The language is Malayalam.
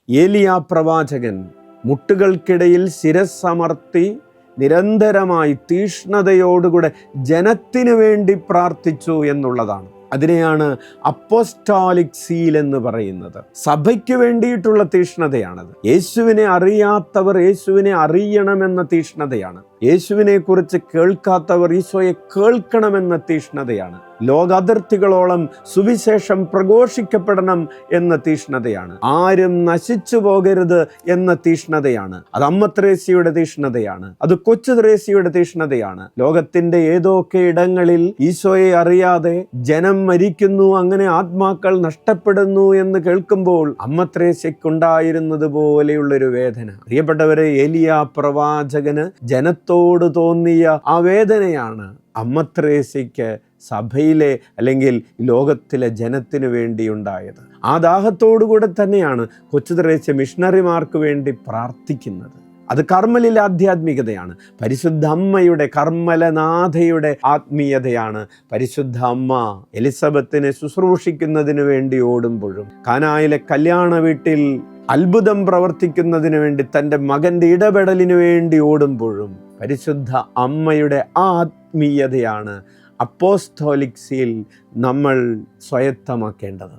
ഏലിയാ പ്രവാചകൻ മുട്ടുകൾക്കിടയിൽ ശിരസ്സമർത്തി നിരന്തരമായി തീഷ്ണതയോടുകൂടെ ജനത്തിനു വേണ്ടി പ്രാർത്ഥിച്ചു എന്നുള്ളതാണ്. അതിനെയാണ് അപ്പോസ്തോലിക് സീൽ എന്ന് പറയുന്നത്. സഭയ്ക്ക് വേണ്ടിയിട്ടുള്ള തീഷ്ണതയാണത്. യേശുവിനെ അറിയാത്തവർ യേശുവിനെ അറിയണമെന്ന തീഷ്ണതയാണ്. യേശുവിനെ കുറിച്ച് കേൾക്കാത്തവർ ഈശോയെ കേൾക്കണമെന്ന തീഷ്ണതയാണ്. ലോകാതിർത്തികളോളം സുവിശേഷം പ്രഘോഷിക്കപ്പെടണം എന്ന തീഷ്ണതയാണ്. ആരും നശിച്ചു പോകരുത് എന്ന തീഷ്ണതയാണ്. അത് അമ്മ ത്രേസ്യയുടെ തീഷ്ണതയാണ്. അത് കൊച്ചു ത്രേസ്യയുടെ തീഷ്ണതയാണ്. ലോകത്തിന്റെ ഏതൊക്കെ ഇടങ്ങളിൽ ഈശോയെ അറിയാതെ ജനം മരിക്കുന്നു, അങ്ങനെ ആത്മാക്കൾ നഷ്ടപ്പെടുന്നു എന്ന് കേൾക്കുമ്പോൾ അമ്മ ത്രേസ്യക്കുണ്ടായിരുന്നത് പോലെയുള്ളൊരു വേദന. പ്രിയപ്പെട്ടവരെ, ഏലിയാ പ്രവാചകന് ജനത്തോട് തോന്നിയ ആ വേദനയാണ് അമ്മ ത്രേസ്യയ്ക്ക് സഭയിലെ അല്ലെങ്കിൽ ലോകത്തിലെ ജനത്തിനു വേണ്ടി ഉണ്ടായത്. ആ ദാഹത്തോടുകൂടെ തന്നെയാണ് കൊച്ചു ത്രേസ്യ മിഷണറിമാർക്ക് വേണ്ടി പ്രാർത്ഥിക്കുന്നത്. അത് കർമ്മലിലെ ആധ്യാത്മികതയാണ്. പരിശുദ്ധ അമ്മയുടെ, കർമ്മലനാഥയുടെ ആത്മീയതയാണ്. പരിശുദ്ധ അമ്മ എലിസബത്തിനെ ശുശ്രൂഷിക്കുന്നതിന് വേണ്ടി ഓടുമ്പോഴും, കാനായിലെ കല്യാണ വീട്ടിൽ അത്ഭുതം പ്രവർത്തിക്കുന്നതിന് വേണ്ടി തൻ്റെ മകൻ്റെ ഇടപെടലിന് വേണ്ടി ഓടുമ്പോഴും പരിശുദ്ധ അമ്മയുടെ ആത്മീയതയാണ് അപ്പോസ്തോലിക് സീൽ നമ്മൾ സ്വായത്തമാക്കേണ്ടത്.